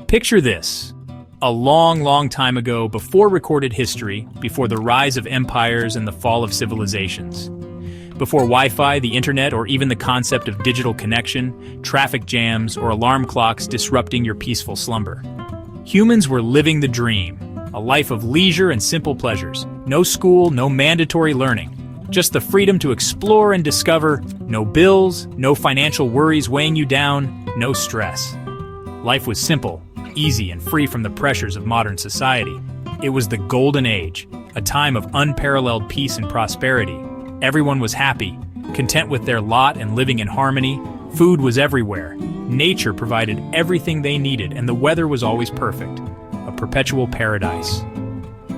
Picture this. A long, long time ago, before recorded history, before the rise of empires and the fall of civilizations. Before Wi-Fi, the internet, or even the concept of digital connection, traffic jams, or alarm clocks disrupting your peaceful slumber. Humans were living the dream, a life of leisure and simple pleasures. No school, no mandatory learning. Just the freedom to explore and discover, no bills, no financial worries weighing you down, no stress. Life was simple, easy, and free from the pressures of modern society. It was the golden age, a time of unparalleled peace and prosperity. Everyone was happy, content with their lot and living in harmony. Food was everywhere. Nature provided everything they needed, and the weather was always perfect. A perpetual paradise.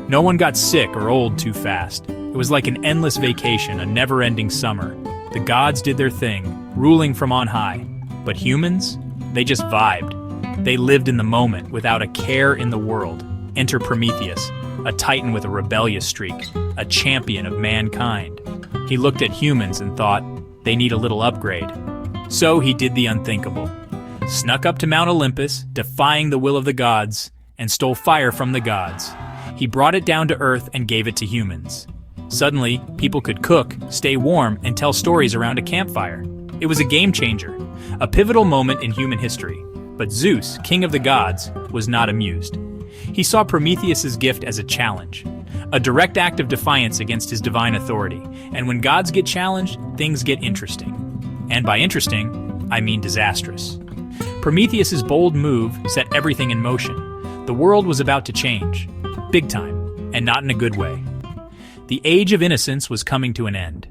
No one got sick or old too fast. It was like an endless vacation, a never-ending summer. The gods did their thing, ruling from on high. But humans? They just vibed. They lived in the moment, without a care in the world. Enter Prometheus, a titan with a rebellious streak, a champion of mankind. He looked at humans and thought, they need a little upgrade. So he did the unthinkable. Snuck up to Mount Olympus, defying the will of the gods, and stole fire from the gods. He brought it down to Earth and gave it to humans. Suddenly, people could cook, stay warm, and tell stories around a campfire. It was a game changer, a pivotal moment in human history. But Zeus, king of the gods, was not amused. He saw Prometheus's gift as a challenge, a direct act of defiance against his divine authority. And when gods get challenged, things get interesting. And by interesting, I mean disastrous. Prometheus's bold move set everything in motion. The world was about to change, big time, and not in a good way. The age of innocence was coming to an end.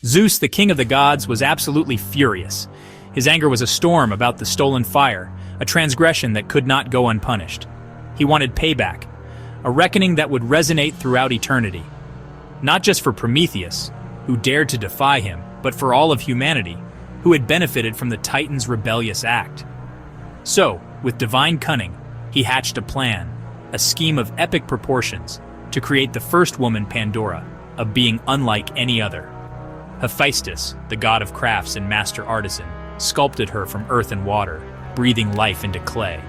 Zeus, the king of the gods, was absolutely furious. His anger was a storm about the stolen fire, a transgression that could not go unpunished. He wanted payback, a reckoning that would resonate throughout eternity. Not just for Prometheus, who dared to defy him, but for all of humanity, who had benefited from the Titan's rebellious act. So, with divine cunning, he hatched a plan, a scheme of epic proportions, to create the first woman, Pandora, a being unlike any other. Hephaestus, the god of crafts and master artisan, sculpted her from earth and water, breathing life into clay.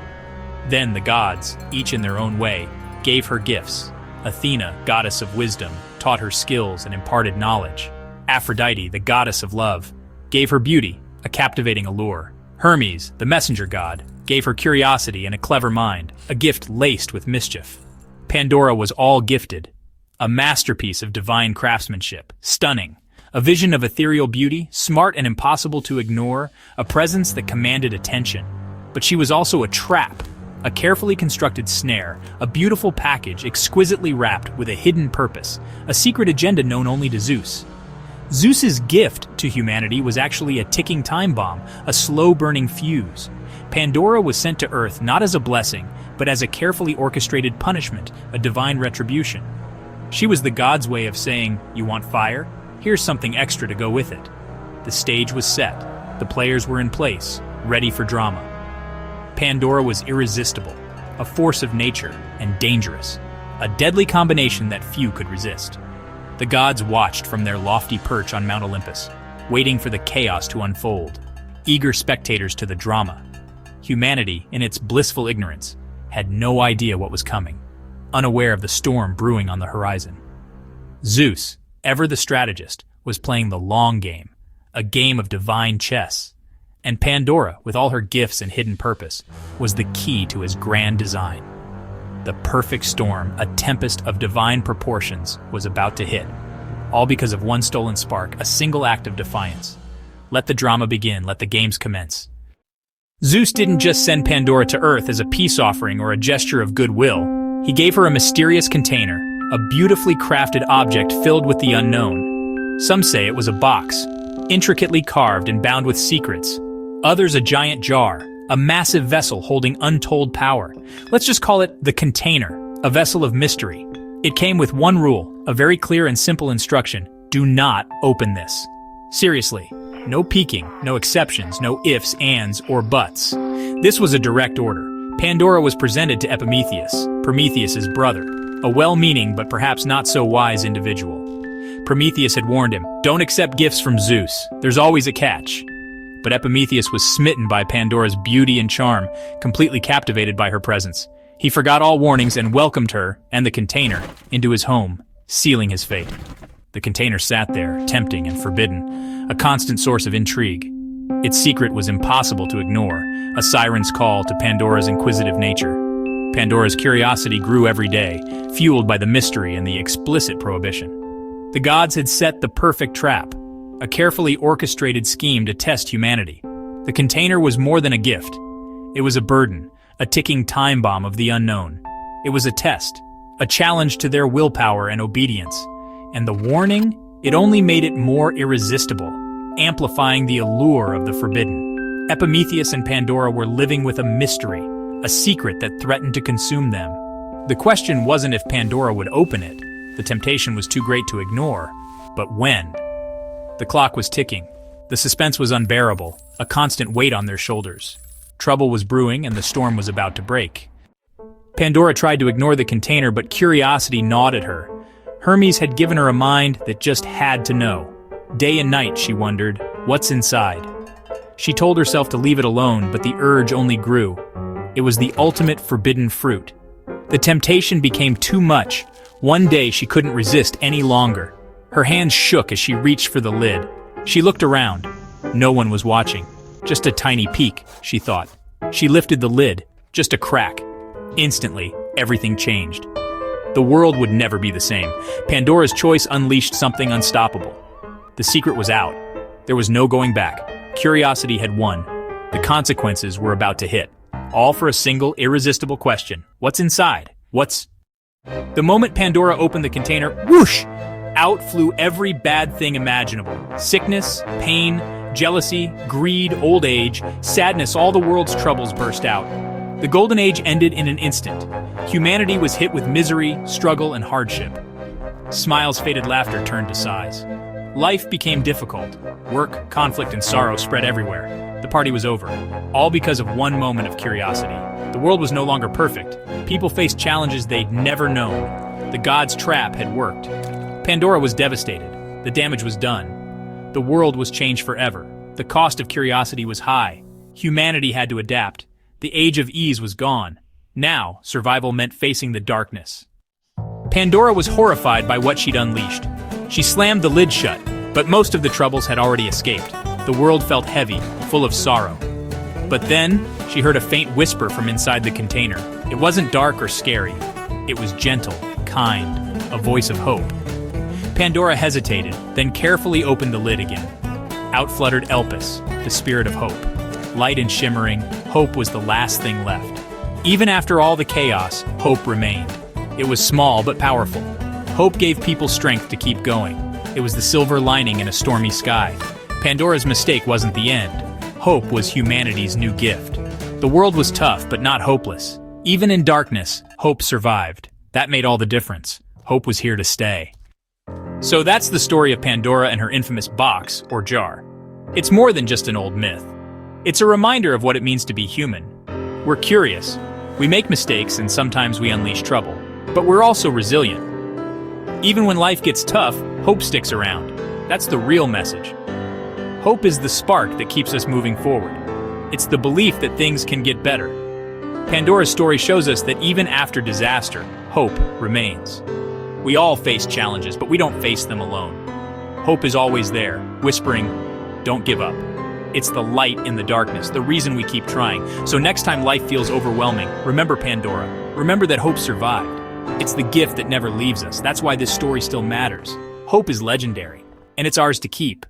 Then the gods, each in their own way, gave her gifts. Athena, goddess of wisdom, taught her skills and imparted knowledge. Aphrodite, the goddess of love, gave her beauty, a captivating allure. Hermes, the messenger god, gave her curiosity and a clever mind, a gift laced with mischief. Pandora was all gifted, a masterpiece of divine craftsmanship, stunning, a vision of ethereal beauty, smart and impossible to ignore, a presence that commanded attention. But she was also a trap, a carefully constructed snare, a beautiful package exquisitely wrapped with a hidden purpose, a secret agenda known only to Zeus. Zeus's gift to humanity was actually a ticking time bomb, a slow-burning fuse. Pandora was sent to Earth not as a blessing, but as a carefully orchestrated punishment, a divine retribution. She was the god's way of saying, "You want fire? Here's something extra to go with it." The stage was set. The players were in place, ready for drama. Pandora was irresistible, a force of nature, and dangerous, a deadly combination that few could resist. The gods watched from their lofty perch on Mount Olympus, waiting for the chaos to unfold, eager spectators to the drama. Humanity, in its blissful ignorance, had no idea what was coming, unaware of the storm brewing on the horizon. Zeus, ever the strategist, was playing the long game, a game of divine chess. And Pandora, with all her gifts and hidden purpose, was the key to his grand design. The perfect storm, a tempest of divine proportions, was about to hit, all because of one stolen spark, a single act of defiance. Let the drama begin, let the games commence. Zeus didn't just send Pandora to Earth as a peace offering or a gesture of goodwill. He gave her a mysterious container, a beautifully crafted object filled with the unknown. Some say it was a box, intricately carved and bound with secrets. Others a giant jar, a massive vessel holding untold power. Let's just call it the container, a vessel of mystery. It came with one rule, a very clear and simple instruction: do not open this. Seriously, no peeking, no exceptions, no ifs, ands, or buts. This was a direct order. Pandora was presented to Epimetheus, Prometheus's brother, a well-meaning but perhaps not so wise individual. Prometheus had warned him, "Don't accept gifts from Zeus. There's always a catch." but Epimetheus was smitten by Pandora's beauty and charm, completely captivated by her presence. He forgot all warnings and welcomed her and the container into his home, sealing his fate. The container sat there, tempting and forbidden, a constant source of intrigue. Its secret was impossible to ignore, a siren's call to Pandora's inquisitive nature. Pandora's curiosity grew every day, fueled by the mystery and the explicit prohibition. The gods had set the perfect trap, a carefully orchestrated scheme to test humanity. The container was more than a gift. It was a burden, a ticking time bomb of the unknown. It was a test, a challenge to their willpower and obedience. And the warning? It only made it more irresistible, amplifying the allure of the forbidden. Epimetheus and Pandora were living with a mystery, a secret that threatened to consume them. The question wasn't if Pandora would open it. The temptation was too great to ignore. But when? The clock was ticking. The suspense was unbearable, a constant weight on their shoulders. Trouble was brewing and the storm was about to break. Pandora tried to ignore the container, but curiosity gnawed at her. Hermes had given her a mind that just had to know. Day and night, she wondered, what's inside? She told herself to leave it alone, but the urge only grew. It was the ultimate forbidden fruit. The temptation became too much. One day she couldn't resist any longer. Her hands shook as she reached for the lid. She looked around. No one was watching. Just a tiny peek, she thought. She lifted the lid. Just a crack. Instantly, everything changed. The world would never be the same. Pandora's choice unleashed something unstoppable. The secret was out. There was no going back. Curiosity had won. The consequences were about to hit. All for a single, irresistible question. What's inside? The moment Pandora opened the container, whoosh! Out flew every bad thing imaginable. Sickness, pain, jealousy, greed, old age, sadness, all the world's troubles burst out. The Golden Age ended in an instant. Humanity was hit with misery, struggle, and hardship. Smiles faded, laughter turned to sighs. Life became difficult. Work, conflict, and sorrow spread everywhere. The party was over, all because of one moment of curiosity. The world was no longer perfect. People faced challenges they'd never known. The gods' trap had worked. Pandora was devastated. The damage was done. The world was changed forever. The cost of curiosity was high. Humanity had to adapt. The age of ease was gone. Now, survival meant facing the darkness. Pandora was horrified by what she'd unleashed. She slammed the lid shut, but most of the troubles had already escaped. The world felt heavy, full of sorrow. But then, she heard a faint whisper from inside the container. It wasn't dark or scary. It was gentle, kind, a voice of hope. Pandora hesitated, then carefully opened the lid again. Out fluttered Elpis, the spirit of hope. Light and shimmering, hope was the last thing left. Even after all the chaos, hope remained. It was small but powerful. Hope gave people strength to keep going. It was the silver lining in a stormy sky. Pandora's mistake wasn't the end. Hope was humanity's new gift. The world was tough, but not hopeless. Even in darkness, hope survived. That made all the difference. Hope was here to stay. So that's the story of Pandora and her infamous box, or jar. It's more than just an old myth. It's a reminder of what it means to be human. We're curious. We make mistakes and sometimes we unleash trouble. But we're also resilient. Even when life gets tough, hope sticks around. That's the real message. Hope is the spark that keeps us moving forward. It's the belief that things can get better. Pandora's story shows us that even after disaster, hope remains. We all face challenges, but we don't face them alone. Hope is always there, whispering, "Don't give up." It's the light in the darkness, the reason we keep trying. So next time life feels overwhelming, remember Pandora. Remember that hope survived. It's the gift that never leaves us. That's why this story still matters. Hope is legendary, and it's ours to keep.